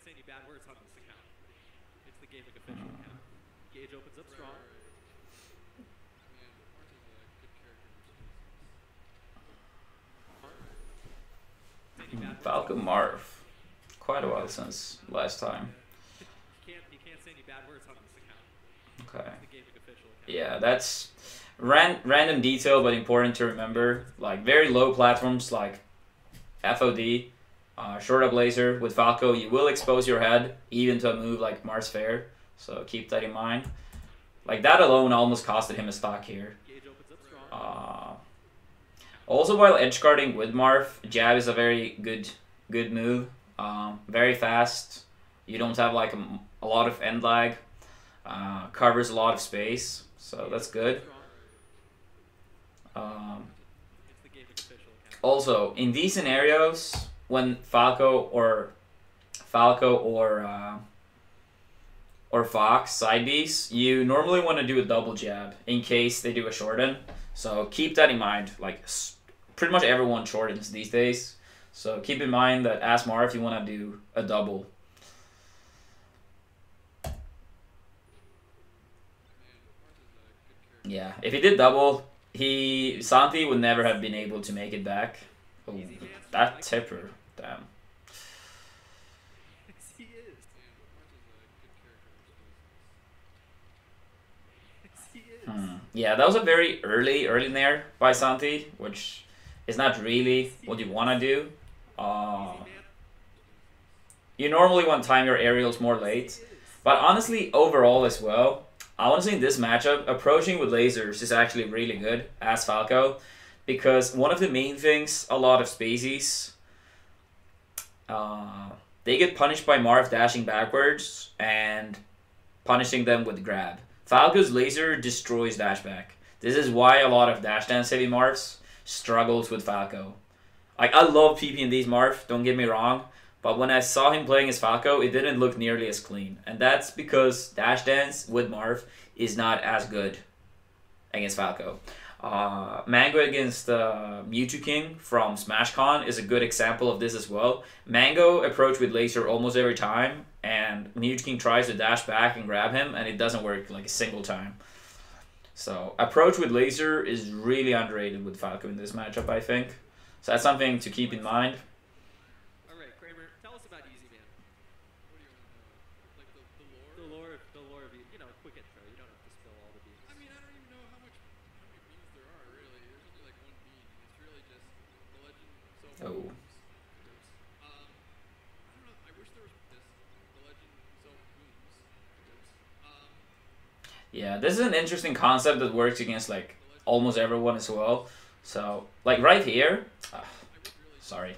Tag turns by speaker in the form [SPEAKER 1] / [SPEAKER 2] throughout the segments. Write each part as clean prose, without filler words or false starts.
[SPEAKER 1] say any bad words on this account. It's the gaming official account. Gage opens up strong.
[SPEAKER 2] Falco Marth. Quite a while since last time.
[SPEAKER 1] You can't say any bad words on this account.
[SPEAKER 2] Okay.
[SPEAKER 1] It's the gaming official account.
[SPEAKER 2] Yeah, that's random detail, but important to remember. Like very low platforms like FOD, short up laser with Falco, you will expose your head even to a move like Mars Fair. So keep that in mind. Like that alone almost costed him a stock here.
[SPEAKER 1] Gage opens up strong.
[SPEAKER 2] Also, while edgeguarding with Marth, jab is a very good move. Very fast. You don't have like a lot of end lag. Covers a lot of space, so that's good. Also, in these scenarios, when Falco or Fox side Bs, you normally want to do a double jab in case they do a shorten. So keep that in mind. Like pretty much everyone shortens these days. So keep in mind that as Marth, you want to do a double. Yeah, if he did double, Santi would never have been able to make it back. Oh, that tipper, damn. Yeah, that was a very early nair by Santi, which is not really what you want to do. You normally want to time your aerials more late, but honestly, overall as well, I want to say in this matchup, approaching with lasers is actually really good as Falco, because one of the main things, a lot of spacies, they get punished by Marth dashing backwards and punishing them with grab. Falco's laser destroys dashback. This is why a lot of dash dance heavy Marths struggles with Falco. Like, I love PP in these Marth, don't get me wrong, but when I saw him playing as Falco, it didn't look nearly as clean. And that's because dash dance with Marth is not as good against Falco. Mango against Mewtwo King from SmashCon is a good example of this as well. Mango approach with laser almost every time, and Mewtwo King tries to dash back and grab him, and it doesn't work like a single time. So approach with laser is really underrated with Falco in this matchup, I think. So that's something to keep in mind.
[SPEAKER 1] Alright, Kramer, tell us about Easy Man. What do you want to know? Like the lore of, you know, quick intro. You don't have to spill all the beans.
[SPEAKER 3] I mean, I don't even know how many beans there are, really. There's only like one bean. It's really just the legend. So
[SPEAKER 2] Oh.
[SPEAKER 3] I don't know. I wish there was this. The legend. So booms.
[SPEAKER 2] Yeah, this is an interesting concept that works against like almost everyone as well. So like right here, sorry.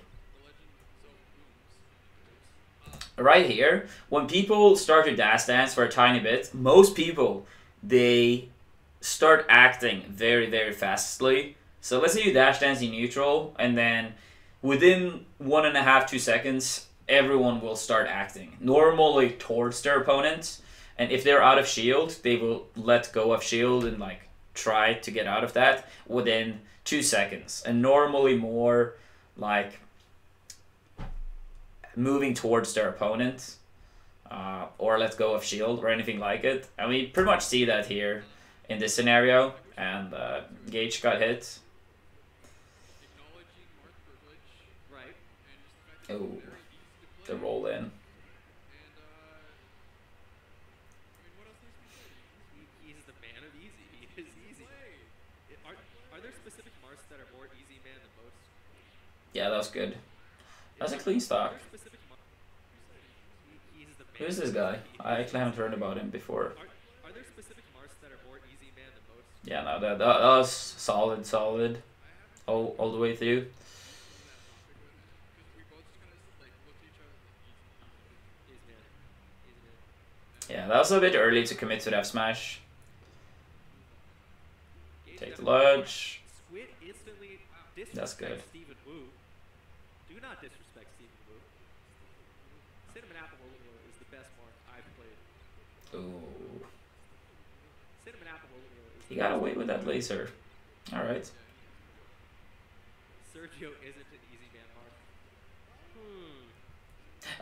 [SPEAKER 2] Right here, when people start to dash dance for a tiny bit, most people, they start acting very fastly. So let's say you dash dance in neutral, and then within 1.5 to 2 seconds, everyone will start acting normally towards their opponents. And if they're out of shield, they will let go of shield and like try to get out of that within 2 seconds. And normally more like moving towards their opponent or let go of shield or anything like it. And we pretty much see that here in this scenario. And Gage got hit. Oh, the roll in.
[SPEAKER 1] He's the man of easy. He is easy. Are there specific Marths that are more easy man than most?
[SPEAKER 2] Yeah, that was good. That's a clean stock. Who's this guy? I actually haven't heard about him before.
[SPEAKER 1] Are there specific Marths that are more easy man than most?
[SPEAKER 2] Yeah, no, that was solid. All the way through. Yeah, that was a bit early to commit to the F smash. Take the ledge. That's good.
[SPEAKER 1] Do not disrespect Stephen Wu. Cinnamon Apple Oatmeal is the best Marth I've played.
[SPEAKER 2] Ooh.
[SPEAKER 1] Cinnamon Apple Oatmeal is
[SPEAKER 2] He got away with that laser. Alright.
[SPEAKER 1] Sergio isn't an easy man Marth.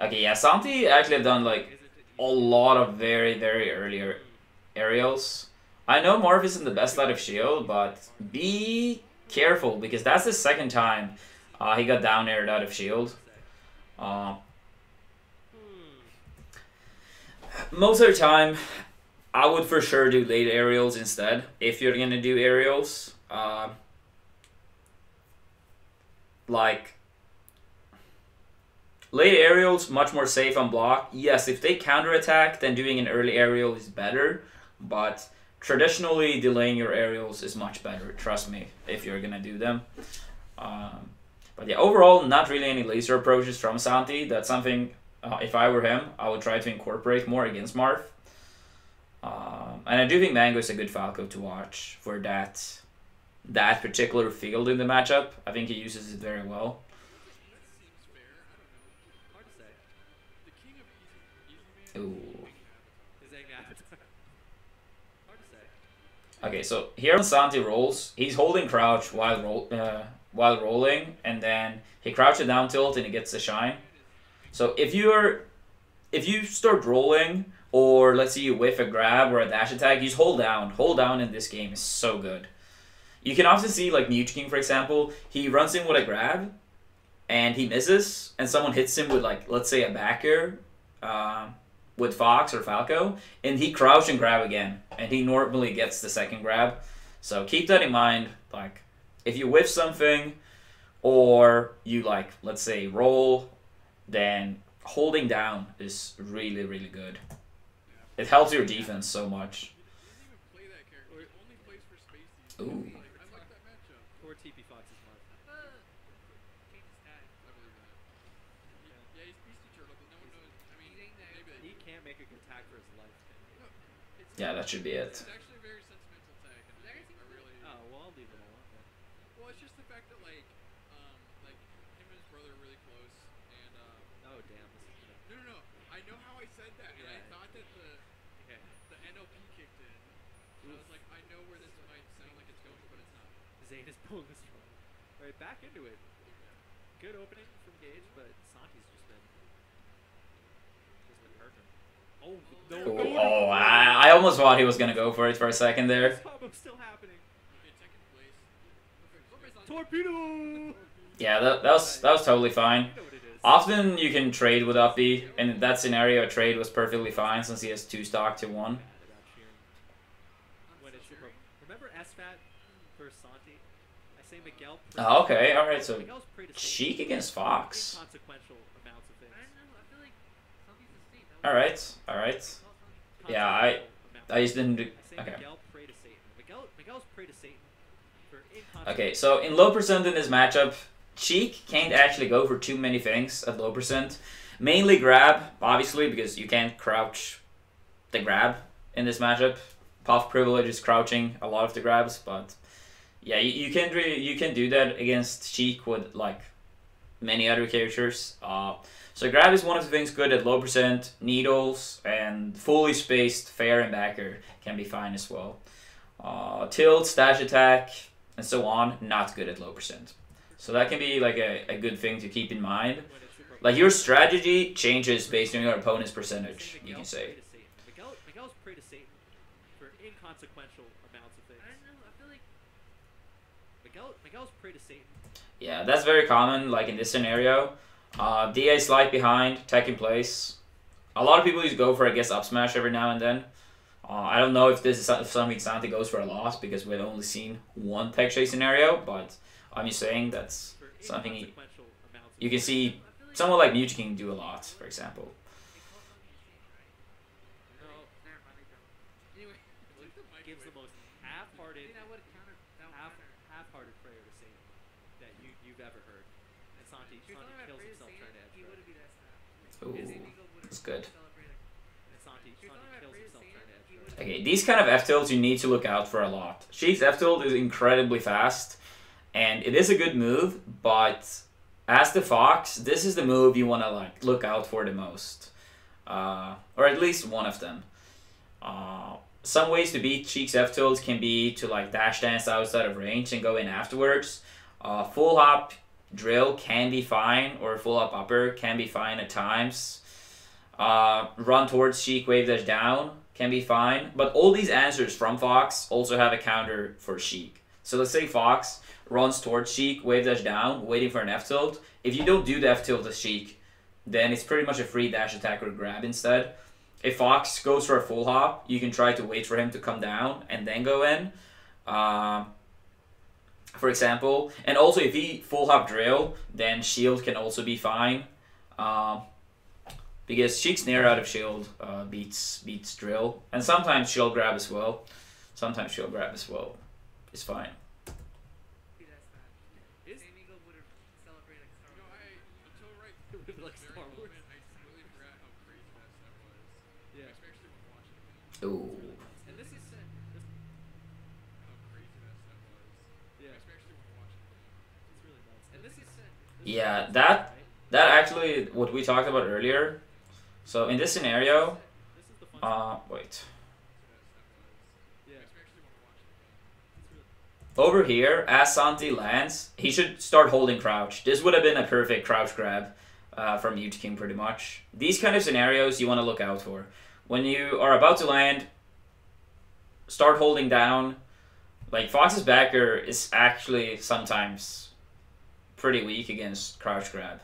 [SPEAKER 2] Okay, yeah, Santi actually have done like
[SPEAKER 1] Isn't it
[SPEAKER 2] a
[SPEAKER 1] easy?
[SPEAKER 2] lot of very early aerials. I know Marth isn't the best out of shield, but be careful because that's the second time he got down aired out of shield. Uh, most of the time, I would for sure do late aerials instead if you're gonna do aerials. Like late aerials, much more safe on block. Yes, if they counterattack, then doing an early aerial is better, but traditionally delaying your aerials is much better, trust me, if you're gonna do them. But yeah, overall, not really any laser approaches from Santi. That's something, if I were him, I would try to incorporate more against Marth. And I do think Mango is a good Falco to watch for that particular field in the matchup. I think he uses it very well.
[SPEAKER 3] That seems fair. I don't know.
[SPEAKER 1] Hard to say.
[SPEAKER 3] The king of easy man.
[SPEAKER 2] Ooh.
[SPEAKER 1] Is Egg Avatar? Hard to say.
[SPEAKER 2] Okay, so here when Santi rolls, he's holding crouch while rolling, and then he crouches down tilt and he gets the shine. So if you start rolling, or let's say you whiff a grab or a dash attack, you just hold down. Hold down in this game is so good. You can often see like Mute King, for example, he runs in with a grab, and he misses, and someone hits him with like, let's say a backer, with Fox or Falco, and he crouch and grab again, and he normally gets the second grab. So keep that in mind. Like, if you whiff something, or you like, let's say roll, then holding down is really good. It helps your defense so much.
[SPEAKER 3] He doesn't even play that character. He only plays for Spacey.
[SPEAKER 2] Ooh.
[SPEAKER 3] Like, I like that matchup.
[SPEAKER 1] Or TP Fox is Marth.
[SPEAKER 3] I believe that. Yeah, he's Beastie Turtle, but no one knows. I mean, maybe
[SPEAKER 1] He can't make a good tag for his life.
[SPEAKER 3] no, it's
[SPEAKER 2] Yeah, that should be it.
[SPEAKER 3] It's actually a very sentimental tag, and I really.
[SPEAKER 1] Oh, well, I'll leave it alone. Then.
[SPEAKER 3] Well, it's just the fact that like him and his brother are really close, and
[SPEAKER 1] Oh, damn. This is gonna...
[SPEAKER 3] no. I know how I said that, and I
[SPEAKER 1] Yeah.
[SPEAKER 3] thought that
[SPEAKER 1] Okay.
[SPEAKER 3] the NLP kicked in. And I was like, I know where this might sound like it's going, but it's not.
[SPEAKER 1] Zane is pulling this one. Alright, back into it. Good opening from Gage, but Santi's just been hurting. Oh, no.
[SPEAKER 2] Oh, I almost thought he was gonna go for it for a second there.
[SPEAKER 1] This combo's still happening.
[SPEAKER 3] Okay, second place.
[SPEAKER 1] Torpedo!
[SPEAKER 2] Yeah, that was totally fine.
[SPEAKER 1] You know what it is.
[SPEAKER 2] Often you can trade with Uppy, and in that scenario, a trade was perfectly fine since he has 2 stock to 1.
[SPEAKER 1] Mad about cheering. When it's your remember SFAT versus Santi? I say Miguel.
[SPEAKER 2] Oh, okay, alright, so
[SPEAKER 1] Miguel's prey to
[SPEAKER 2] Sheik against Fox.
[SPEAKER 1] inconsequential amounts of things.
[SPEAKER 2] Alright. Yeah, I just didn't do.
[SPEAKER 1] I say
[SPEAKER 2] Okay.
[SPEAKER 1] Miguel prey to Satan. Miguel's prey to Satan for inconsequential.
[SPEAKER 2] Okay, so in low percent in this matchup, Sheik can't actually go for too many things at low percent. Mainly grab, obviously, because you can't crouch the grab in this matchup. Puff privilege is crouching a lot of the grabs, but yeah, you can do that against Sheik with like many other characters. So grab is one of the things good at low percent. Needles and fully spaced fair and backer can be fine as well. Tilt, dash attack, and so on, not good at low percent. So that can be like a good thing to keep in mind. Like your strategy changes based on your opponent's percentage, you can say.
[SPEAKER 1] Miguel's prey to Satan for inconsequential amounts of things. Miguel's prey to Satan.
[SPEAKER 2] Yeah, that's very common, like in this scenario. DA slide behind, tech in place. A lot of people used to go for, I guess, up smash every now and then. I don't know if this is something Santi goes for a lot because we've only seen one tech chase scenario, but I'm just saying that's something you can see someone like Mute King do a lot, for example.
[SPEAKER 1] Gives the most half-hearted prayer to Satan that you've ever heard. And Santi kills himself trying to edge guard.
[SPEAKER 2] Ooh, that's good.
[SPEAKER 1] And Santi kills himself trying to edge guard.
[SPEAKER 2] Okay, these kind of F-tilts you need to look out for a lot. Sheik's F-tilt is incredibly fast, and it is a good move, but as the Fox, this is the move you want to like look out for the most. Or at least one of them. Some ways to beat Sheik's F-tilts can be to like dash dance outside of range and go in afterwards. Full hop drill can be fine, or full up upper can be fine at times. Run towards Sheik, wave dash down can be fine. But all these answers from Fox also have a counter for Sheik. So let's say Fox runs towards Sheik, wave dash down, waiting for an F tilt. If you don't do the F tilt to Sheik, then it's pretty much a free dash attack or grab instead. If Fox goes for a full hop, you can try to wait for him to come down and then go in. For example, and also if he full hop drill, then shield can also be fine. Because Sheik's nair out of shield beats drill, and sometimes shield grab as well. Sometimes shield grab as well is fine. Ooh.
[SPEAKER 1] And this is
[SPEAKER 2] Yeah, that actually what we talked about earlier. So in this scenario, wait. Over here, as Santi lands, he should start holding crouch. This would have been a perfect crouch grab from Mute King pretty much. These kind of scenarios you want to look out for. When you are about to land, start holding down. Like, Fox's backer is actually sometimes pretty weak against crouch grab.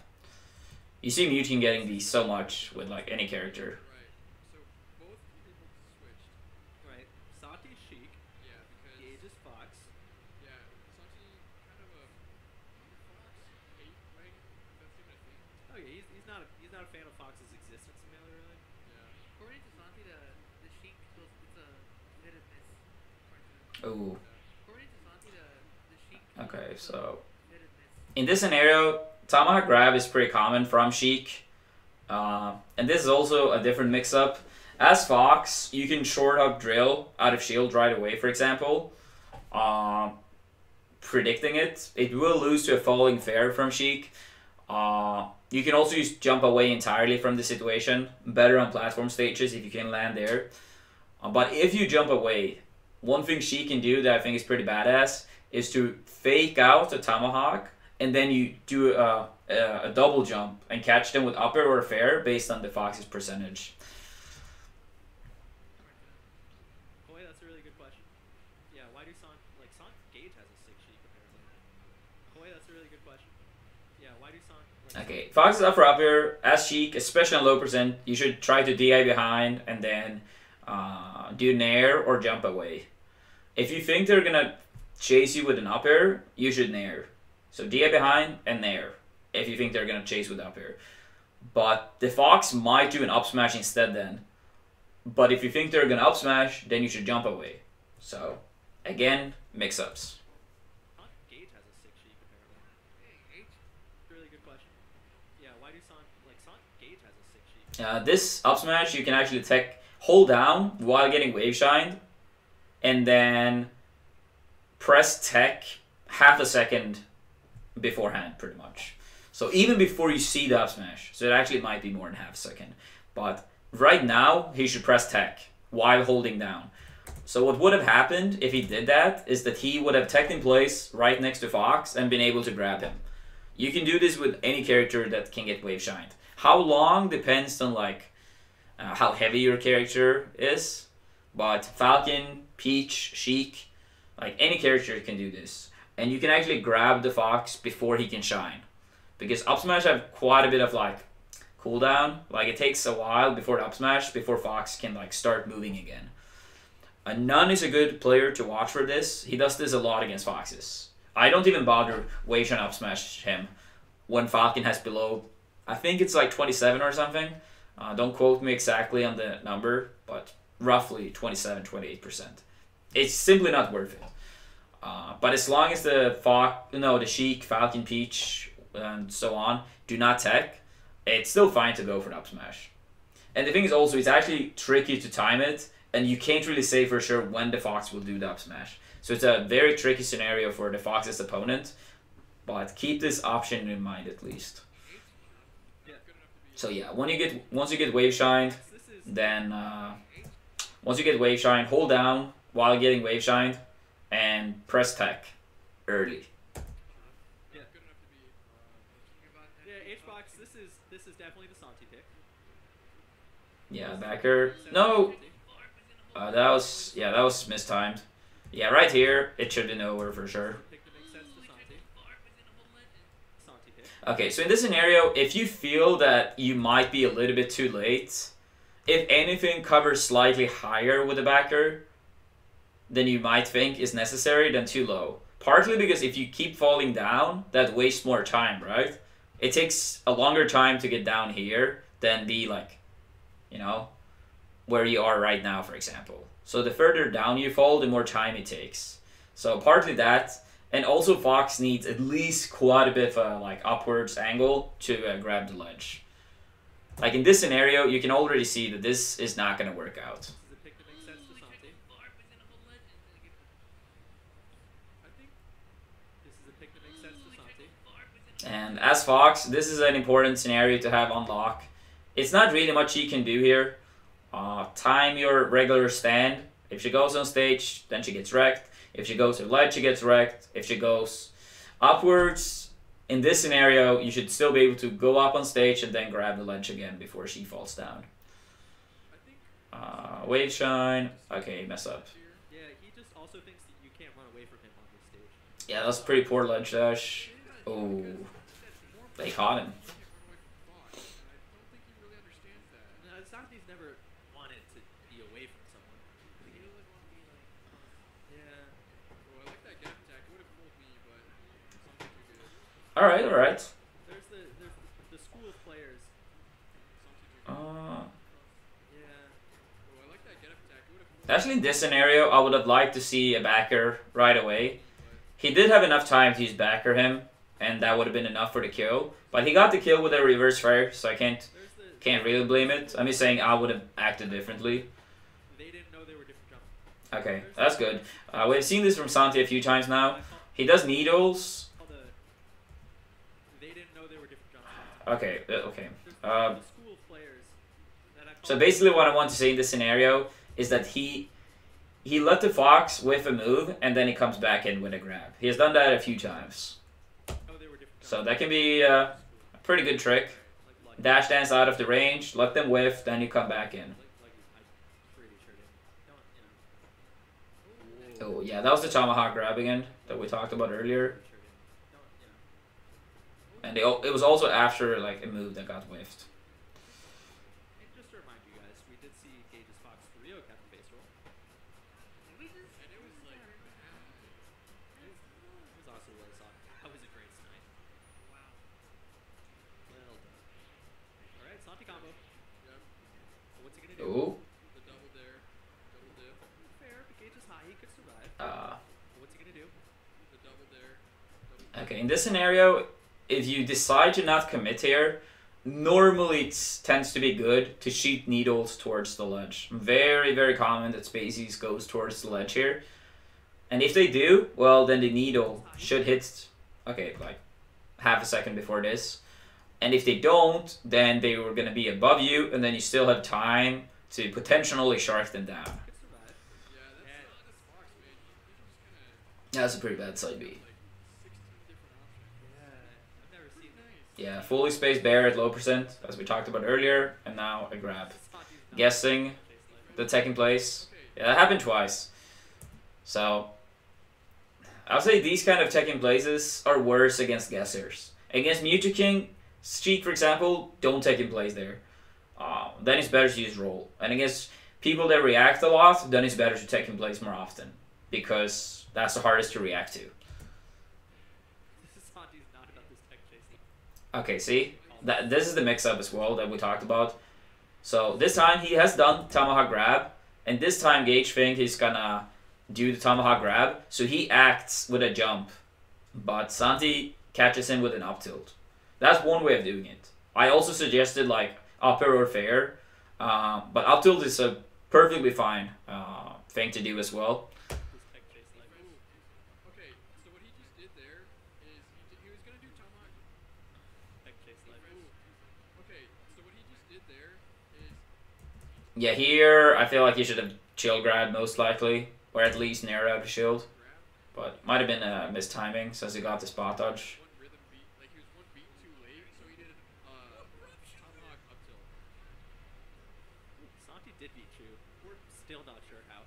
[SPEAKER 2] You see Mute King getting these so much with like any character.
[SPEAKER 3] So both people switched.
[SPEAKER 1] right. Santi's Sheik.
[SPEAKER 3] Yeah, because
[SPEAKER 1] Gage is Fox.
[SPEAKER 3] yeah, Santi kind of a Fox hate, right? That's even a thing.
[SPEAKER 1] Oh yeah, he's not a fan of Fox's existence in Melee, really.
[SPEAKER 3] Yeah.
[SPEAKER 4] According to Santi, the Sheik goes, it's a hit and miss.
[SPEAKER 2] Ooh.
[SPEAKER 4] According to Santi, the Sheik
[SPEAKER 2] Okay,
[SPEAKER 4] goes
[SPEAKER 2] so
[SPEAKER 4] hit and miss.
[SPEAKER 2] in this scenario, Tomahawk grab is pretty common from Sheik. And this is also a different mix-up. As Fox, you can short up drill out of shield right away, for example. Predicting it. It will lose to a falling fair from Sheik. You can also use jump away entirely from the situation. Better on platform stages if you can land there. But if you jump away, one thing Sheik can do that I think is pretty badass is to fake out a Tomahawk, and then you do a double jump and catch them with upper or fair based on the Fox's percentage.
[SPEAKER 1] Boy, that's a really good question. Yeah, why do Gage has a 6 Sheik apparently. Boy, that's a really good question. Yeah, why do
[SPEAKER 2] Okay, Fox is up for upper. As Sheik, especially on low percent, you should try to DI behind and then do nair or jump away. If you think they're gonna chase you with an up air, you should nair. So DI behind and nair if you think they're gonna chase with up air. But the Fox might do an up smash instead then. But if you think they're gonna up smash, then you should jump away. So again, mix ups.
[SPEAKER 1] Gage has a 6 Sheik apparently.
[SPEAKER 4] Hey, H.
[SPEAKER 1] Really good question. Yeah, why do Gage has a 6 Sheik?
[SPEAKER 2] This up smash you can actually hold down while getting wave shined, and then press tech half a second beforehand, pretty much. So even before you see the up smash, so it actually might be more than half a second. But right now, he should press tech while holding down. So what would have happened if he did that is that he would have teched in place right next to Fox and been able to grab him. You can do this with any character that can get wave shined. How long depends on like how heavy your character is. But Falcon, Peach, Sheik, like any character can do this. And you can actually grab the Fox before he can shine. Because up smash have quite a bit of like cooldown. Like it takes a while before the up smash, before Fox can like start moving again. Nun is a good player to watch for this. He does this a lot against Foxes. I don't even bother wave shine up smash him when Falcon has below, I think it's like 27 or something. Don't quote me exactly on the number, but roughly 27-28%. It's simply not worth it. But as long as the Sheik, Falcon, Peach, and so on do not tech, it's still fine to go for an up smash. And the thing is also, it's actually tricky to time it, and you can't really say for sure when the Fox will do the up smash. So it's a very tricky scenario for the Fox's opponent, but keep this option in mind at least. So yeah, once you get wave shined, then once you get wave shined, hold down while getting wave shined, and press tech early.
[SPEAKER 1] Yeah. this is definitely the Santi pick.
[SPEAKER 2] Yeah, backer. No! That was mistimed. Yeah, right here, it should have been over for sure.
[SPEAKER 1] Pick that makes sense to Santi. Santi pick.
[SPEAKER 2] Okay, so in this scenario, if you feel that you might be a little bit too late, if anything covers slightly higher with a backer than you might think is necessary, then too low. Partly because if you keep falling down, that wastes more time, right? It takes a longer time to get down here than be like, you know, where you are right now, for example. So the further down you fall, the more time it takes. So partly that, and also Fox needs at least quite a bit of a like upwards angle to grab the ledge. Like in this scenario, you can already see that this is not going to work out.
[SPEAKER 1] This is a pick that makes sense to Santi. I think this is a pick that makes sense to Santi.
[SPEAKER 2] And as Fox, this is an important scenario to have on lock. It's not really much you can do here. Time your regular stand. If she goes on stage, then she gets wrecked. If she goes to ledge, she gets wrecked. If she goes upwards, in this scenario, you should still be able to go up on stage and then grab the ledge again before she falls down. Wave shine. Okay, mess up.
[SPEAKER 1] Yeah, he just also thinks that you can't run away from him on this stage.
[SPEAKER 2] Yeah, that's pretty poor ledge dash. Oh, they caught him.
[SPEAKER 1] No, Santi's never wanted to be away from someone. Yeah.
[SPEAKER 3] Oh, I like that gap attack. It would have fooled me, but something too good.
[SPEAKER 2] All right, all right.
[SPEAKER 1] There's the school of players.
[SPEAKER 3] Something too good.
[SPEAKER 1] Yeah.
[SPEAKER 3] Oh, I like that gap attack. It would have fooled
[SPEAKER 2] Actually, in this scenario, I would have liked to see a backer right away. He did have enough time to use backer him, and that would have been enough for the kill. But he got the kill with a reverse fire, so I can't really blame it. I'm just saying I would have acted differently.
[SPEAKER 1] They didn't know they were different jumps.
[SPEAKER 2] Okay, that's good. We've seen this from Santi a few times now. He does needles.
[SPEAKER 1] They didn't know they were different jumps.
[SPEAKER 2] Okay, okay.
[SPEAKER 1] There's the school of players that I
[SPEAKER 2] So basically what I want to say in this scenario is that he let the Fox whiff a move, and then he comes back in with a grab. He has done that a few times.
[SPEAKER 1] they were different jumps.
[SPEAKER 2] So that can be a pretty good trick.
[SPEAKER 1] Like,
[SPEAKER 2] Dash dance out of the range, let them whiff, then you come back in.
[SPEAKER 1] I'm pretty sure they don't.
[SPEAKER 2] Oh yeah, that was the tomahawk grab again that we talked about earlier. And it was also after like a move that got whiffed.
[SPEAKER 1] And just to remind you guys, we did see Gage's Fox Rio cap the face roll.
[SPEAKER 3] And it was like bad.
[SPEAKER 1] It was also really solid. That was a great snipe. Wow. Well done. Alright, Santi combo.
[SPEAKER 3] Yep.
[SPEAKER 1] What's he gonna do?
[SPEAKER 2] Ooh.
[SPEAKER 3] The double dare. Double dip.
[SPEAKER 1] Fair, but Gage is high, he could survive. What's he gonna do?
[SPEAKER 3] The double dare. Double
[SPEAKER 2] Okay, in this scenario, if you decide to not commit here, normally it tends to be good to shoot needles towards the ledge. Very, very common that Spaceys goes towards the ledge here. And if they do, well, then the needle should hit, okay, like half a second before this. And if they don't, then they were going to be above you, and then you still have time to potentially shark them down.
[SPEAKER 1] He could survive.
[SPEAKER 3] Yeah, that's Fox, man. You just kind of
[SPEAKER 2] That's a pretty bad side B.
[SPEAKER 3] like 16 different options.
[SPEAKER 1] Yeah, I've never seen that.
[SPEAKER 2] Yeah, fully spaced bear at low percent, as we talked about earlier, and now a grab.
[SPEAKER 1] Santi's not
[SPEAKER 2] Guessing the second place. Yeah, that happened twice. So, I'll say these kind of second places are worse against guessers. Against Mewtwo King, Sheik, for example, don't take in place there. Then it's better to use roll. And against people that react a lot, then it's better to take in place more often. Because that's the hardest to react to.
[SPEAKER 1] Santi's not about this tech chasing.
[SPEAKER 2] Okay, see? This is the mix-up as well that we talked about. So this time he has done Tomahawk Grab, and this time Gage think he's gonna do the Tomahawk Grab, so he acts with a jump, but Santi catches him with an up tilt. That's one way of doing it. I also suggested like upper or fair, but up tilt is a perfectly fine thing to do as well.
[SPEAKER 1] This tech chase like
[SPEAKER 3] Okay, so what he just did there is he was gonna do tomahawk.
[SPEAKER 1] tech chase like.
[SPEAKER 3] Okay, so what he just did there is
[SPEAKER 2] Yeah, here I feel like he should have chill grab most likely, or at least narrow out the shield,
[SPEAKER 3] grab
[SPEAKER 2] but might have been a mistiming since he got the spot dodge.
[SPEAKER 3] one rhythm beat, like he was one beat too late, so he did
[SPEAKER 1] did beat you. We're still not sure how.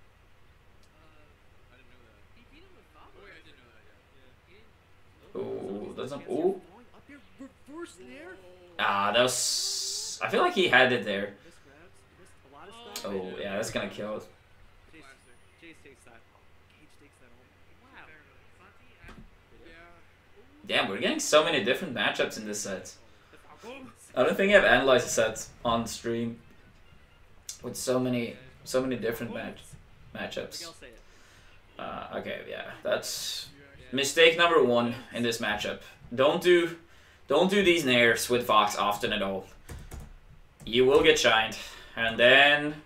[SPEAKER 3] I didn't know that.
[SPEAKER 4] He beat him with Falco.
[SPEAKER 3] Oh wait, I did know that. Yeah.
[SPEAKER 4] He didn't.
[SPEAKER 2] Oh, that's not.
[SPEAKER 1] Chance
[SPEAKER 2] Oh.
[SPEAKER 1] here, falling up here, reverse there.
[SPEAKER 2] Ah, that was. I feel like he had it there.
[SPEAKER 1] Missed grabs, missed a lot of stuff.
[SPEAKER 2] Oh, yeah, that's gonna kill it.
[SPEAKER 1] Jace takes that. Gage takes that home. Wow.
[SPEAKER 4] Fair enough. Santi,
[SPEAKER 3] Yeah.
[SPEAKER 2] Damn, we're getting so many different matchups in this set.
[SPEAKER 1] The Falco.
[SPEAKER 2] I don't think I've analyzed a set on stream with so many different matchups.
[SPEAKER 1] Miguel, say it.
[SPEAKER 2] Okay, yeah, that's mistake number 1 in this matchup. Don't do these nairs with Fox often at all. You will get shined, and then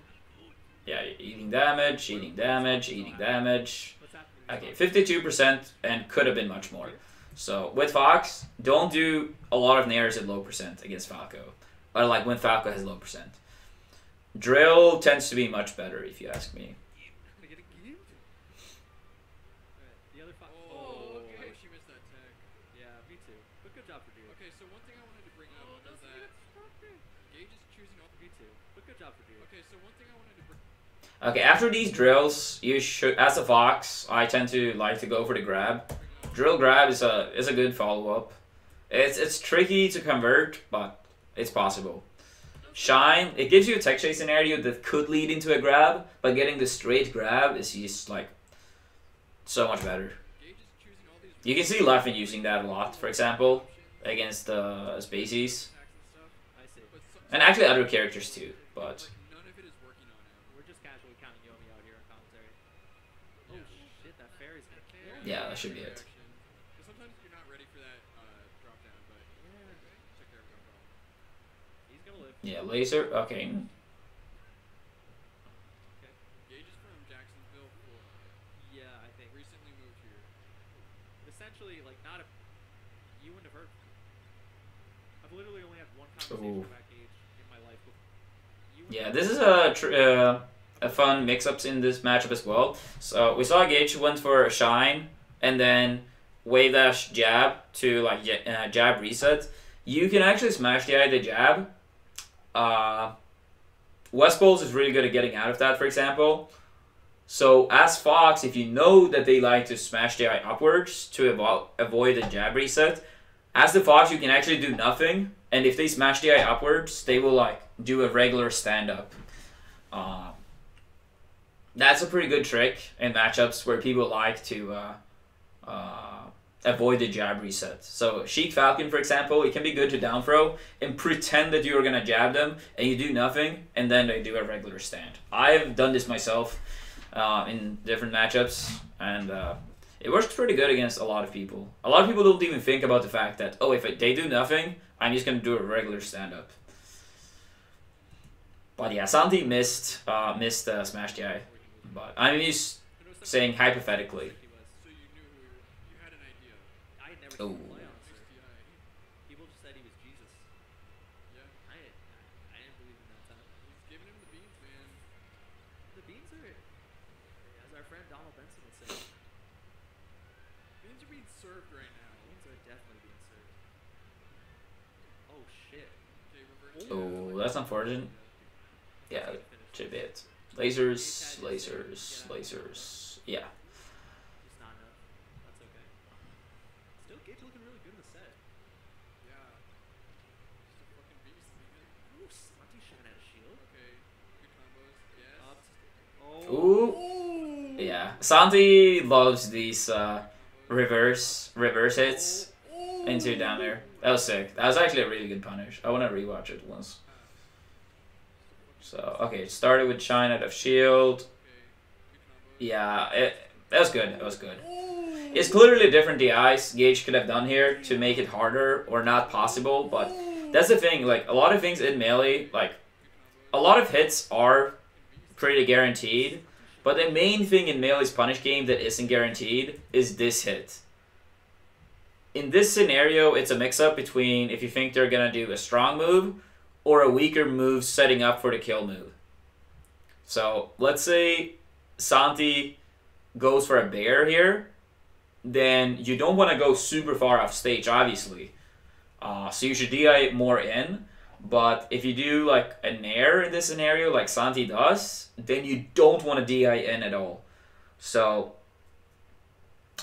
[SPEAKER 2] yeah, eating damage, eating damage, eating damage.
[SPEAKER 1] What's happening?
[SPEAKER 2] Okay, 52% and could have been much more. So with Fox, don't do a lot of nairs at low percent against Falco, or like when Falco has low percent. Drill tends to be much better if you ask me.
[SPEAKER 1] Gonna get a gift? Alright, the other five.
[SPEAKER 3] Oh, okay. She missed that tag.
[SPEAKER 1] Yeah, me too. But good job for Dude.
[SPEAKER 3] Okay, so one thing I wanted to bring up is that Gage is choosing all.
[SPEAKER 1] Me too. But good job for Dude.
[SPEAKER 3] Okay, so one thing I wanted to bring.
[SPEAKER 2] Okay, after these drills, you should, as a Fox, I tend to like to go for the grab. Drill grab is a good follow up. It's tricky to convert, but it's possible. Shine, it gives you a tech chase scenario that could lead into a grab, but getting the straight grab is just like so much better.
[SPEAKER 3] Gage is choosing all these.
[SPEAKER 2] You can see Leffen using that a lot, for example, against Spacies,
[SPEAKER 3] attacks and stuff,
[SPEAKER 1] I see.
[SPEAKER 3] but some,
[SPEAKER 2] and actually other characters too. But
[SPEAKER 3] like, none of it is working on him.
[SPEAKER 1] We're just casually counting Yomi out here on commentary. Oh shit, that fairy's gonna kill.
[SPEAKER 2] yeah, that should be it.
[SPEAKER 3] Because sometimes you're not ready for that drop down, but check their drop down.
[SPEAKER 1] He's gonna live.
[SPEAKER 2] Yeah, laser. Okay,
[SPEAKER 3] Gage is from Jacksonville, Florida.
[SPEAKER 1] Yeah, I think.
[SPEAKER 3] Recently moved here.
[SPEAKER 1] Essentially, like, not a. You wouldn't have heard. I've literally only had one conversation
[SPEAKER 2] Ooh.
[SPEAKER 1] about Gage in my life. You
[SPEAKER 2] yeah, this is a fun mix-ups in this matchup as well. So we saw Gage went for a shine and then wave dash jab to like jab reset. You can actually smash the jab. West Bulls is really good at getting out of that, for example. So as Fox, if you know that they like to smash the eye upwards to avoid a jab reset, as the Fox you can actually do nothing, and if they smash the eye upwards, they will like do a regular stand-up. That's a pretty good trick in matchups where people like to avoid the jab reset. So Sheik Falcon, for example, it can be good to down throw and pretend that you're gonna jab them and you do nothing and then they do a regular stand. I've done this myself in different matchups and it works pretty good against a lot of people. A lot of people don't even think about the fact that, oh, if they do nothing, I'm just gonna do a regular stand up. But yeah, Santi missed smash the eye. But I'm just saying hypothetically.
[SPEAKER 3] So you knew you had an idea.
[SPEAKER 1] I had never
[SPEAKER 2] Oh.
[SPEAKER 1] seen him play, honestly.
[SPEAKER 3] HDI.
[SPEAKER 1] People just said he was Jesus.
[SPEAKER 3] Yeah.
[SPEAKER 1] I didn't believe in that time.
[SPEAKER 3] He's giving him the beans, man.
[SPEAKER 1] The beans are, as our friend Donald Benson would say,
[SPEAKER 3] Beans are being served right now.
[SPEAKER 1] beans are definitely being served. Oh shit.
[SPEAKER 3] Okay, reverse.
[SPEAKER 2] Oh, that's unfortunate. Yeah,
[SPEAKER 1] Finish.
[SPEAKER 2] should be it. Lasers, lasers, lasers. Yeah.
[SPEAKER 1] Just not enough. That's okay. Still, Gage looking really good in the set.
[SPEAKER 3] Yeah. Just a fucking beast, man.
[SPEAKER 1] Ooh, Santi shot at a shield.
[SPEAKER 3] Okay. Good combos. Yes.
[SPEAKER 1] Up.
[SPEAKER 2] Ooh. Yeah. Santi loves these reverse hits into down there. That was sick. That was actually a really good punish. I want to rewatch it once. So, okay, it started with shine out of shield. Yeah, that was good. That was good. It's clearly different DIs Gage could have done here to make it harder or not possible, but that's the thing. Like, a lot of things in Melee, like, a lot of hits are pretty guaranteed, but the main thing in Melee's punish game that isn't guaranteed is this hit. In this scenario, it's a mix-up between if you think they're going to do a strong move or a weaker move setting up for the kill move. So let's say Santi goes for a bear here, then you don't want to go super far off stage, obviously. So you should DI more in. But if you do like a nair in this scenario, like Santi does, then you don't want to DI in at all. So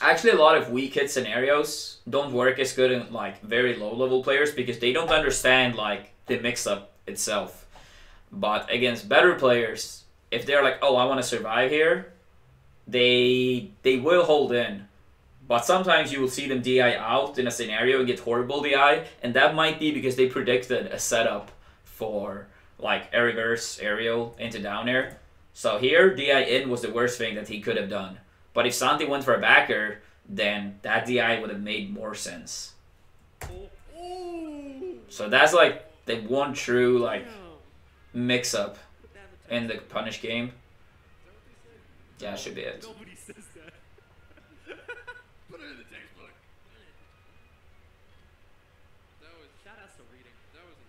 [SPEAKER 2] actually, a lot of weak hit scenarios don't work as good in like very low level players because they don't understand like the mix up itself. But against better players, if they're like, oh, I want to survive here, they will hold in. But sometimes you will see them DI out in a scenario and get horrible DI, and that might be because they predicted a setup for like a reverse aerial into down air. So here, DI in was the worst thing that he could have done. But if Santi went for a backer, then that DI would have made more sense. So that's like the one true like mix up in the punish game. Yeah, that should be it.
[SPEAKER 1] Nobody says that.
[SPEAKER 3] Put it in the textbook. That was
[SPEAKER 1] Shout out to reading.
[SPEAKER 3] that was an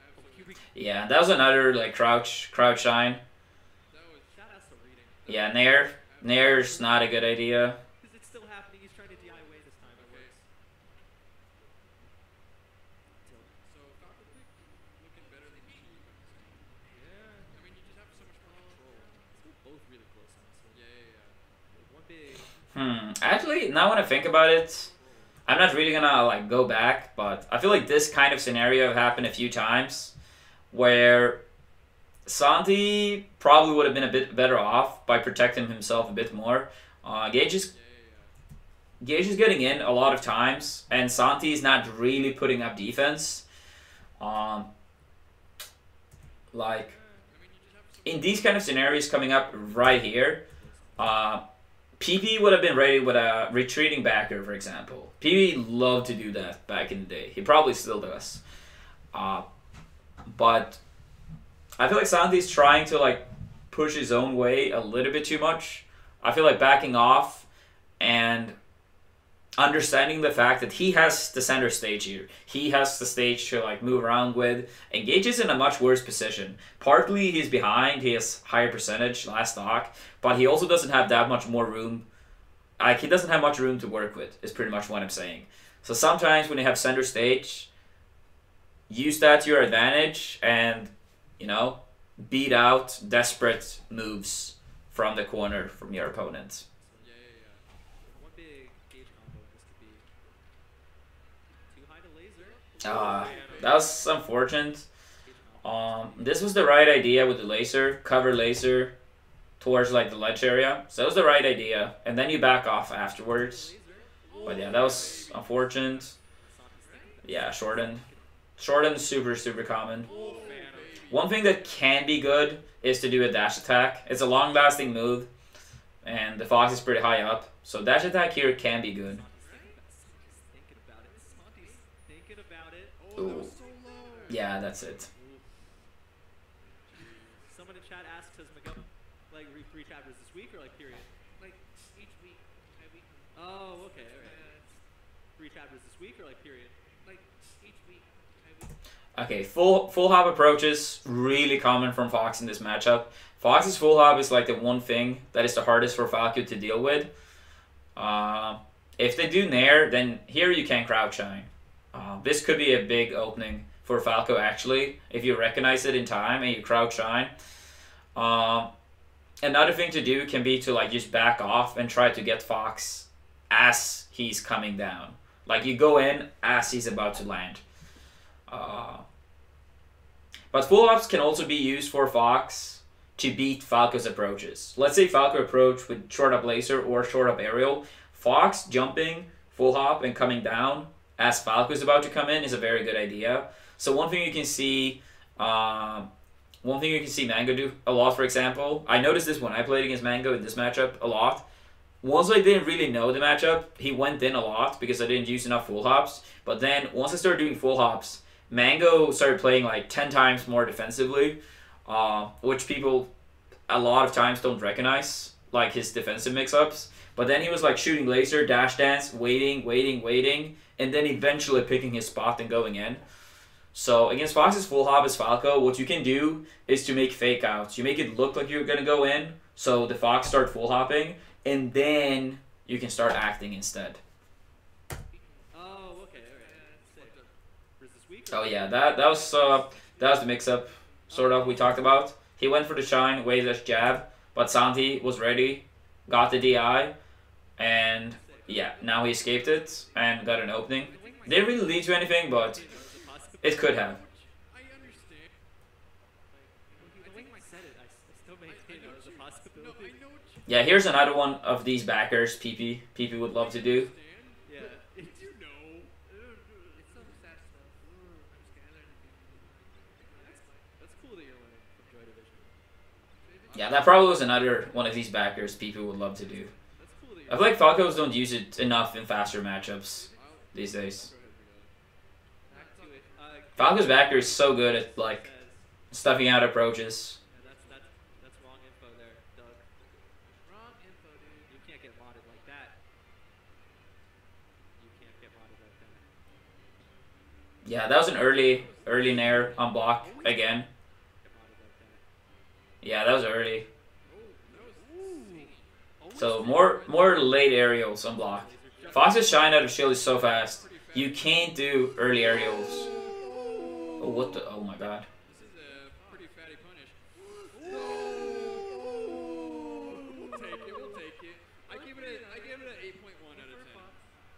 [SPEAKER 3] absolute.
[SPEAKER 2] Yeah, that was another like crouch shine.
[SPEAKER 3] That was
[SPEAKER 1] Shout out to reading.
[SPEAKER 2] Yeah, nair's not a good idea.
[SPEAKER 1] Because it's still happening. He's trying to DI away this time. It
[SPEAKER 3] Okay.
[SPEAKER 1] works.
[SPEAKER 3] So Falco pick looking better than Sheik.
[SPEAKER 1] Yeah.
[SPEAKER 3] I mean, you just have so much more control.
[SPEAKER 1] Still both really close, honestly.
[SPEAKER 3] Yeah.
[SPEAKER 1] One big.
[SPEAKER 2] Actually, now when I think about it, I'm not really gonna like go back, but I feel like this kind of scenario happened a few times where Santi probably would have been a bit better off by protecting himself a bit more. Gage is getting in a lot of times, and Santi is not really putting up defense. Like
[SPEAKER 3] I mean, you just have so
[SPEAKER 2] in these kind of scenarios coming up right here, PP would have been ready with a retreating backer, for example. PP loved to do that back in the day. He probably still does. But I feel like Santi's trying to like push his own way a little bit too much. I feel like backing off and understanding the fact that he has the center stage here. He has the stage to like move around with. And Gage is in a much worse position. Partly he's behind, he has higher percentage last stock, but he also doesn't have that much more room. Like he doesn't have much room to work with, is pretty much what I'm saying. So sometimes when you have center stage, use that to your advantage and, you know, beat out desperate moves from the corner from your opponent.
[SPEAKER 3] yeah.
[SPEAKER 1] One big Gage combo. This could be too high to laser.
[SPEAKER 2] That was unfortunate. This was the right idea with the laser, cover laser towards like the ledge area. So that was the right idea, and then you back off afterwards. But yeah, that was unfortunate. Yeah, shorten is super common. One thing that can be good is to do a dash attack. It's a long lasting move, and the Fox is pretty high up, so dash attack here can be good.
[SPEAKER 1] Thinking about it. Santi's thinking about it.
[SPEAKER 3] Oh, that was so low.
[SPEAKER 2] Yeah, that's it.
[SPEAKER 1] Someone in chat asked, has Miguel like three chapters this week or like period?
[SPEAKER 4] Like each week, every week.
[SPEAKER 1] Oh, okay, alright. 3 chapters this week or like period?
[SPEAKER 4] Like each week, every week.
[SPEAKER 2] Okay, full hop approaches really common from Fox in this matchup. Fox's full hop is like the one thing that is the hardest for Falco to deal with. If they do nair, then here you can crouch shine. This could be a big opening for Falco actually, if you recognize it in time and you crouch shine. Another thing to do can be to like just back off and try to get Fox as he's coming down. Like you go in as he's about to land. But full hops can also be used for Fox to beat Falco's approaches. Let's say Falco approach with short up laser or short up aerial. Fox jumping, full hop, and coming down as Falco's about to come in is a very good idea. So one thing you can see Mango do a lot, for example. I noticed this when I played against Mango in this matchup a lot. Once I didn't really know the matchup, he went in a lot because I didn't use enough full hops. But then once I started doing full hops, Mango started playing like 10 times more defensively, which people a lot of times don't recognize, like his defensive mix-ups. But then he was like shooting laser, dash dance, waiting, and then eventually picking his spot and going in. So against Fox's full hop as Falco, what you can do is to make fake outs. You make it look like you're going to go in, so the Fox start full hopping, and then you can start acting instead.
[SPEAKER 1] Oh, okay, alright. Sick. Where's this week?
[SPEAKER 2] Oh yeah, that That was the mix-up, sort of, we talked about. He went for the shine, waved his jab, but Santi was ready, got the DI, and yeah, now he escaped it and got an opening. Didn't really lead to anything, but it could have.
[SPEAKER 3] I understand.
[SPEAKER 1] The way you said it, I still maintain it as a possibility.
[SPEAKER 3] No, I know what you
[SPEAKER 2] Yeah, here's another one of these backers PP would love to do.
[SPEAKER 3] understand.
[SPEAKER 1] Yeah.
[SPEAKER 3] But you know.
[SPEAKER 4] It's some sad stuff. I'm scared. I learned
[SPEAKER 1] That's cool that you're learning from Joy Division.
[SPEAKER 2] Yeah, that probably was another one of these backers PP would love to do.
[SPEAKER 1] That's cool that
[SPEAKER 2] I
[SPEAKER 1] you're
[SPEAKER 2] feel like Falcos don't use it enough in faster matchups these days.
[SPEAKER 1] back to it.
[SPEAKER 2] Falco's backer is so good at like
[SPEAKER 1] Says,
[SPEAKER 2] stuffing out approaches.
[SPEAKER 1] yeah, that's wrong info there, Doug.
[SPEAKER 4] wrong info, dude.
[SPEAKER 1] You can't get modded like that. You can't get modded like that.
[SPEAKER 2] Yeah, that was an early nair on block again.
[SPEAKER 1] Get modded like that.
[SPEAKER 2] Yeah, that was early.
[SPEAKER 1] Always
[SPEAKER 2] So more late aerials on block. Fox's shine out of shield is so fast. You can't do early aerials. Oh, what the? Oh my god.
[SPEAKER 3] This is a pretty fatty punish. We'll take it. I give it an 8.1 out of 10.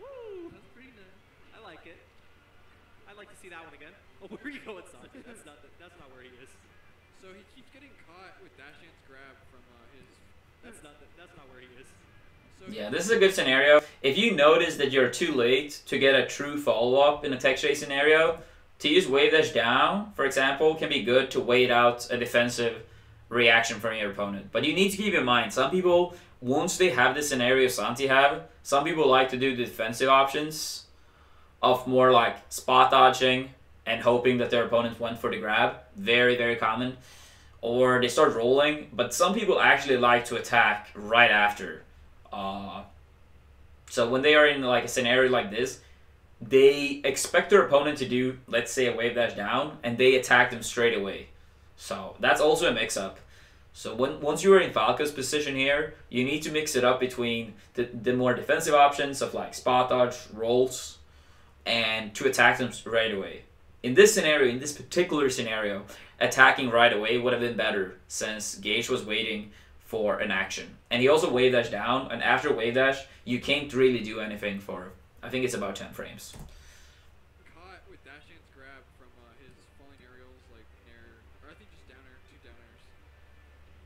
[SPEAKER 1] Woo!
[SPEAKER 4] That's pretty nice.
[SPEAKER 1] I like it. I'd like to see that one again. Oh, where are you going, Santi? That's not where he is.
[SPEAKER 3] So he keeps getting caught with dash dance grab from his.
[SPEAKER 1] That's not where he is.
[SPEAKER 3] So
[SPEAKER 2] Yeah, this is a good scenario. If you notice that you're too late to get a true follow-up in a tech chase scenario, to use wave dash down, for example, can be good to wait out a defensive reaction from your opponent. But you need to keep in mind, some people, once they have the scenario Santi have, some people like to do the defensive options of more like spot dodging and hoping that their opponent went for the grab. Very, very common. Or they start rolling, but some people actually like to attack right after. So when they are in like a scenario like this, they expect their opponent to do, let's say, a wave dash down, and they attack them straight away. So that's also a mix-up. So once you are in Falco's position here, you need to mix it up between the more defensive options of like spot dodge, rolls, and to attack them right away. In this scenario, in this particular scenario, attacking right away would have been better since Gage was waiting for an action. And he also wave dash down, and after wave dash, you can't really do anything for, I think it's about 10 frames.
[SPEAKER 3] caught with dash dance grab from his falling aerials, like nair, or I think just down air, 2 down airs.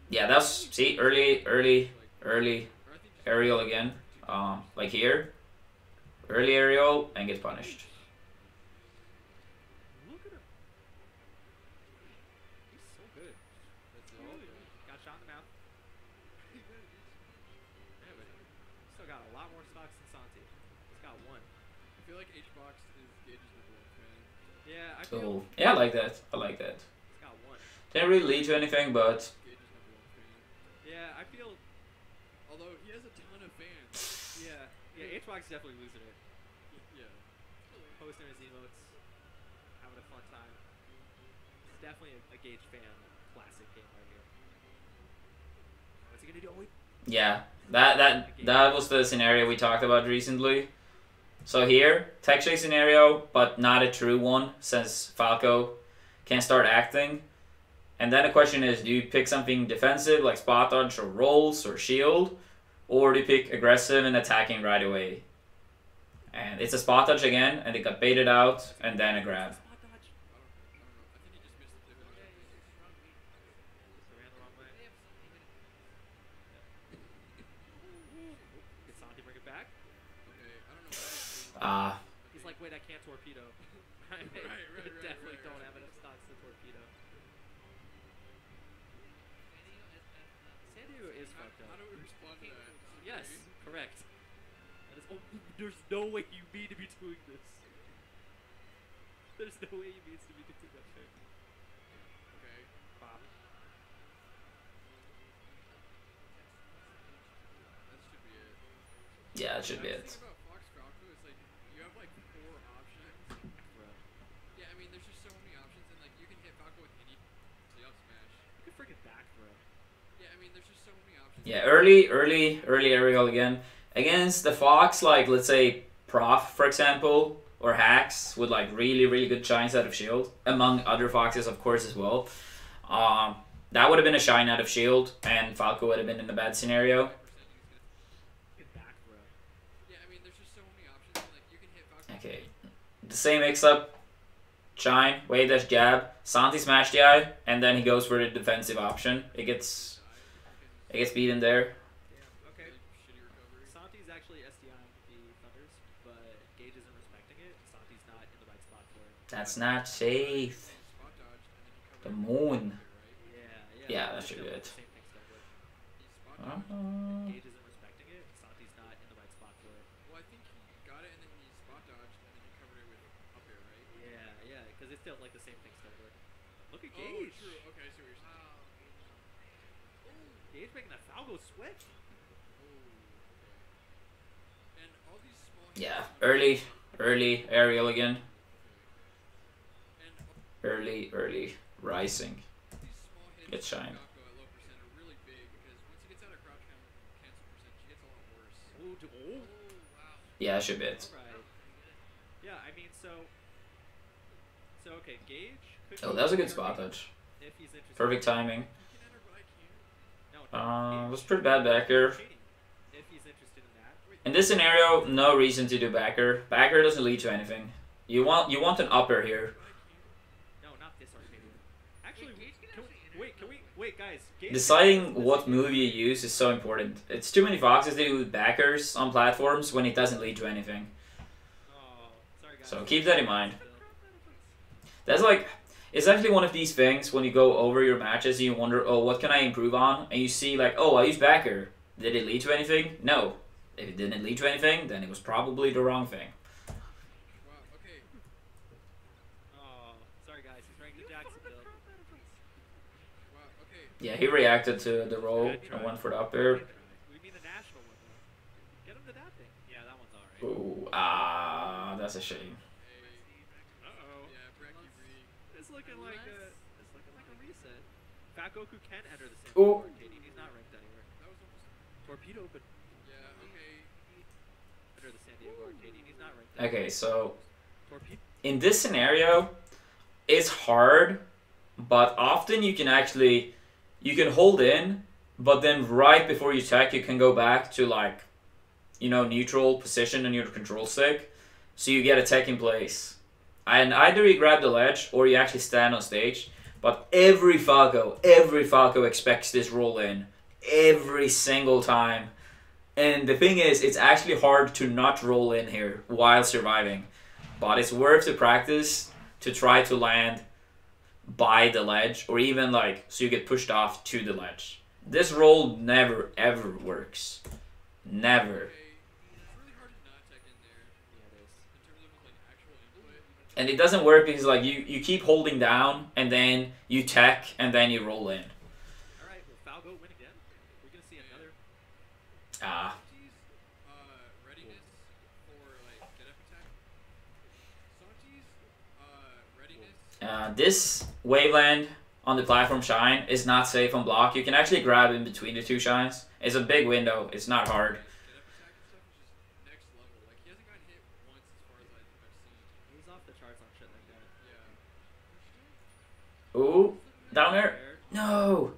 [SPEAKER 2] Yeah, that's, see, early
[SPEAKER 3] Or I think just
[SPEAKER 2] aerial again. Like here, early aerial, and gets punished.
[SPEAKER 1] Look at him. He's so good.
[SPEAKER 3] That's it.
[SPEAKER 1] Really? Got shot in the mouth.
[SPEAKER 3] Yeah, but
[SPEAKER 1] Still got a lot more stocks than Santi. He's got one.
[SPEAKER 3] I feel like H-Box is Gage's #1 fan.
[SPEAKER 1] Yeah, I feel
[SPEAKER 2] So, yeah, I like that. I like that.
[SPEAKER 1] he's got one.
[SPEAKER 2] Didn't really lead to anything, but
[SPEAKER 3] Gage's #1 fan.
[SPEAKER 1] Yeah, I feel.
[SPEAKER 3] Although he has a ton of fans.
[SPEAKER 1] Yeah, H-Box is definitely losing it.
[SPEAKER 3] Yeah.
[SPEAKER 1] Posting his emotes, having a fun time. It's definitely a Gage fan classic game right here. What's he gonna do? Oh, wait.
[SPEAKER 2] yeah, that was the scenario we talked about recently. So here, tech chase scenario, but not a true one since Falco can start acting. And then the question is, do you pick something defensive like spot dodge or rolls or shield, or do you pick aggressive and attacking right away? And it's a spot dodge again, and it got baited out, and then a grab.
[SPEAKER 1] Spot dodge.
[SPEAKER 3] I don't know. I think he just missed the pivot.
[SPEAKER 4] Yeah, he's just wrong beat.
[SPEAKER 1] Just ran the wrong way.
[SPEAKER 4] They have something in it.
[SPEAKER 1] Did Santi bring it back?
[SPEAKER 3] Okay, I don't know what he's doing.
[SPEAKER 1] He's like, wait, I can't torpedo. I definitely don't have enough stocks to torpedo. Santiago is
[SPEAKER 3] How
[SPEAKER 1] fucked
[SPEAKER 3] do
[SPEAKER 1] up.
[SPEAKER 3] we respond to that?
[SPEAKER 1] Yes, correct. That is, oh, there's no way you mean to be doing this. There's no way he means to be doing that shit.
[SPEAKER 3] Okay.
[SPEAKER 1] Pop.
[SPEAKER 3] That should be it.
[SPEAKER 2] Yeah, that should be
[SPEAKER 3] The
[SPEAKER 2] it.
[SPEAKER 3] thing about Fox Falco is like you have like 4 options.
[SPEAKER 1] Bro.
[SPEAKER 3] Yeah, I mean there's just so many options and like you can hit Falco with any so you up smash.
[SPEAKER 1] You can freaking back throw.
[SPEAKER 3] Yeah, I mean there's just so many options.
[SPEAKER 2] Yeah, early aerial again. Against the Fox, like, let's say, Prof, for example, or hacks with like really good shines out of shield, among other foxes of course as well. That would have been a shine out of shield, and Falco would have been in a bad scenario.
[SPEAKER 1] Good back throw.
[SPEAKER 3] Yeah, I mean, there's just so many options. Like, you can hit Falco.
[SPEAKER 2] Okay, the same mix-up. Shine, wave dash jab, Santi smash the eye, and then he goes for the defensive option. It gets beaten there.
[SPEAKER 1] Damn, okay.
[SPEAKER 3] Shitty recovery.
[SPEAKER 1] Santi's actually SDIing the Thunders, but Gage isn't respecting it. Santi's not in the right spot for it.
[SPEAKER 2] That's not safe.
[SPEAKER 3] Spot dodged, and
[SPEAKER 2] The
[SPEAKER 3] then he covered
[SPEAKER 2] moon.
[SPEAKER 3] it, right?
[SPEAKER 1] Yeah.
[SPEAKER 2] Yeah, that should
[SPEAKER 1] Still
[SPEAKER 2] be it.
[SPEAKER 1] the same thing still, but
[SPEAKER 3] He spot dodged.
[SPEAKER 1] Gage isn't respecting it. Santi's not in the right spot for it.
[SPEAKER 3] Well, I think he got it, and then he spot dodged, and then he covered it with up air, right?
[SPEAKER 1] Yeah, because it's still like the same thing still, but look at
[SPEAKER 3] Oh,
[SPEAKER 1] Gage.
[SPEAKER 3] true. Okay, I see what you're saying.
[SPEAKER 1] Gage making that Falco switch.
[SPEAKER 3] And all these small hits
[SPEAKER 2] Yeah,
[SPEAKER 3] on-
[SPEAKER 2] early aerial again.
[SPEAKER 3] And
[SPEAKER 2] Early rising.
[SPEAKER 3] these small hits
[SPEAKER 2] Get
[SPEAKER 3] on
[SPEAKER 2] shine.
[SPEAKER 3] Falco at low percent are really big because once he gets out of crouch cancel percent, she gets a lot worse.
[SPEAKER 1] Oh,
[SPEAKER 3] Wow.
[SPEAKER 2] Yeah, should be it.
[SPEAKER 1] alright. Yeah, I mean, so okay, Gage could
[SPEAKER 2] Oh,
[SPEAKER 1] go
[SPEAKER 2] that was a good
[SPEAKER 1] for
[SPEAKER 2] spot
[SPEAKER 1] it
[SPEAKER 2] touch.
[SPEAKER 1] if he's interested.
[SPEAKER 2] Perfect timing.
[SPEAKER 3] You can enter, but I can't.
[SPEAKER 1] No,
[SPEAKER 2] It was pretty bad backer.
[SPEAKER 1] cheating, if he's interested in that.
[SPEAKER 2] In this scenario, no reason to do backer. Backer doesn't lead to anything. You want an upper here.
[SPEAKER 1] No, not this Arcadian. Actually, wait, guys. Gage
[SPEAKER 2] Deciding what move you use is so important. It's too many foxes to do backers on platforms when it doesn't lead to anything.
[SPEAKER 1] Oh, sorry guys.
[SPEAKER 2] So keep that in mind. That's like, it's actually one of these things when you go over your matches and you wonder, oh, what can I improve on? And you see like, oh, I use backer. Did it lead to anything? No. If it didn't lead to anything, then it was probably the wrong thing.
[SPEAKER 3] Wow. Okay.
[SPEAKER 1] Oh, sorry guys. He's ranked to Jacksonville.
[SPEAKER 3] Wow. Okay.
[SPEAKER 2] Yeah, he reacted to the roll
[SPEAKER 1] Good try.
[SPEAKER 2] and went for the up air.
[SPEAKER 1] We mean the national one though. Get him to that thing. Yeah, that one's alright.
[SPEAKER 2] Ooh, that's a shame.
[SPEAKER 1] Uh oh.
[SPEAKER 3] Yeah, Brecky Re.
[SPEAKER 1] It's looking like a reset. Fat Goku can enter the
[SPEAKER 2] Ooh.
[SPEAKER 1] Santiago Arcadian. He's not ranked anywhere.
[SPEAKER 3] That was almost.
[SPEAKER 1] Torpedo, but
[SPEAKER 3] Yeah. Okay.
[SPEAKER 1] enter the Santiago Arcadian. He's not ranked anywhere.
[SPEAKER 2] Okay, so
[SPEAKER 1] Torpedo.
[SPEAKER 2] in this scenario, it's hard, but often you can hold in, but then right before you attack, you can go back to like, neutral position on your control stick, so you get a tech in place. And either you grab the ledge or you actually stand on stage. But every Falco expects this roll in every single time. And the thing is, it's actually hard to not roll in here while surviving. But it's worth the practice to try to land by the ledge, or even like so you get pushed off to the ledge. This roll never ever works. Never.
[SPEAKER 3] Okay. It's really hard to not tech in there
[SPEAKER 1] Yeah, it is.
[SPEAKER 3] in terms of like actual input.
[SPEAKER 2] And it doesn't work because like you keep holding down and then you tech and then you roll in.
[SPEAKER 1] All right, will Falco win again? We're gonna see another.
[SPEAKER 2] Ah.
[SPEAKER 3] Santi's readiness for like get up attack. Santi's readiness.
[SPEAKER 2] This waveland on the platform shine is not safe on block. You can actually grab in between the two shines. It's a big window. It's not hard.
[SPEAKER 3] Get up attack and stuff is just next level. Like he hasn't gotten hit once as far as I've seen.
[SPEAKER 1] He's off the charts on shit like that.
[SPEAKER 3] Yeah.
[SPEAKER 2] Ooh, down there. No.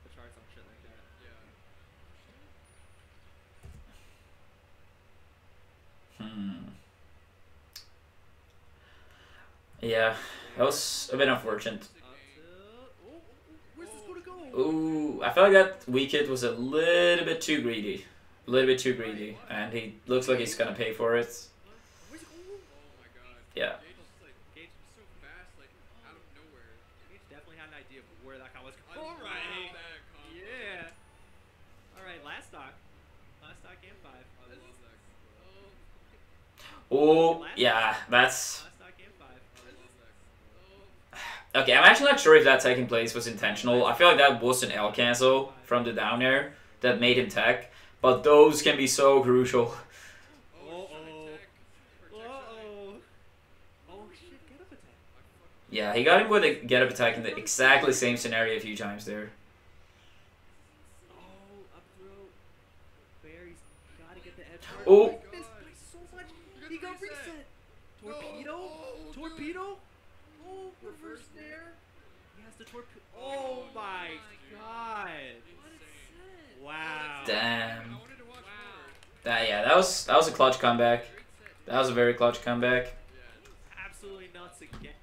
[SPEAKER 1] The charts on shit like that.
[SPEAKER 3] Yeah.
[SPEAKER 2] Yeah, that was a bit unfortunate.
[SPEAKER 1] Up to. Where's this gonna go?
[SPEAKER 2] Ooh, I felt like that weak hit was a little bit too greedy. A little bit too greedy. And he looks like he's gonna pay for it.
[SPEAKER 1] Where's it going?
[SPEAKER 3] Oh my god.
[SPEAKER 2] Yeah.
[SPEAKER 3] Gage is like
[SPEAKER 1] Gage,
[SPEAKER 3] so fast, like out of nowhere.
[SPEAKER 1] Gage definitely had an idea of where that guy was.
[SPEAKER 3] I
[SPEAKER 1] All
[SPEAKER 3] love
[SPEAKER 1] right.
[SPEAKER 3] that combo.
[SPEAKER 1] Yeah. All right, last stock. Last stock game 5.
[SPEAKER 3] I love that combo.
[SPEAKER 2] Oh, yeah, that's...
[SPEAKER 1] Last stock game 5.
[SPEAKER 3] I love that combo.
[SPEAKER 2] Okay, I'm actually not sure if that taking place was intentional. I feel like that was an L cancel from the down air that made him tech. But those can be so crucial.
[SPEAKER 3] Oh,
[SPEAKER 1] Uh-oh.
[SPEAKER 3] tech.
[SPEAKER 1] Uh-oh. Oh shit, get up attack.
[SPEAKER 2] Yeah, he got him with a get up attack in the exactly same scenario a few times there.
[SPEAKER 1] Oh, up throw. Barry's gotta get the edge.
[SPEAKER 2] Oh.
[SPEAKER 1] This plays so much. He got reset. torpedo. Oh, reverse there. He has the torpedo. Oh my god.
[SPEAKER 4] What a set.
[SPEAKER 1] Wow.
[SPEAKER 2] Damn.
[SPEAKER 3] I wanted to watch more.
[SPEAKER 2] That was a clutch comeback.
[SPEAKER 3] Great set.
[SPEAKER 2] That was a very clutch comeback.
[SPEAKER 3] Yeah.
[SPEAKER 1] Absolutely nuts again.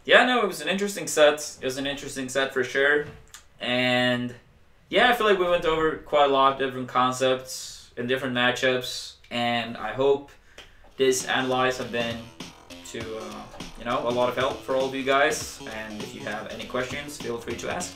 [SPEAKER 2] Yeah, no, it was an interesting set. It was an interesting set for sure. And yeah, I feel like we went over quite a lot of different concepts and different matchups. And I hope this analyze have been to a lot of help for all of you guys. And if you have any questions, feel free to ask.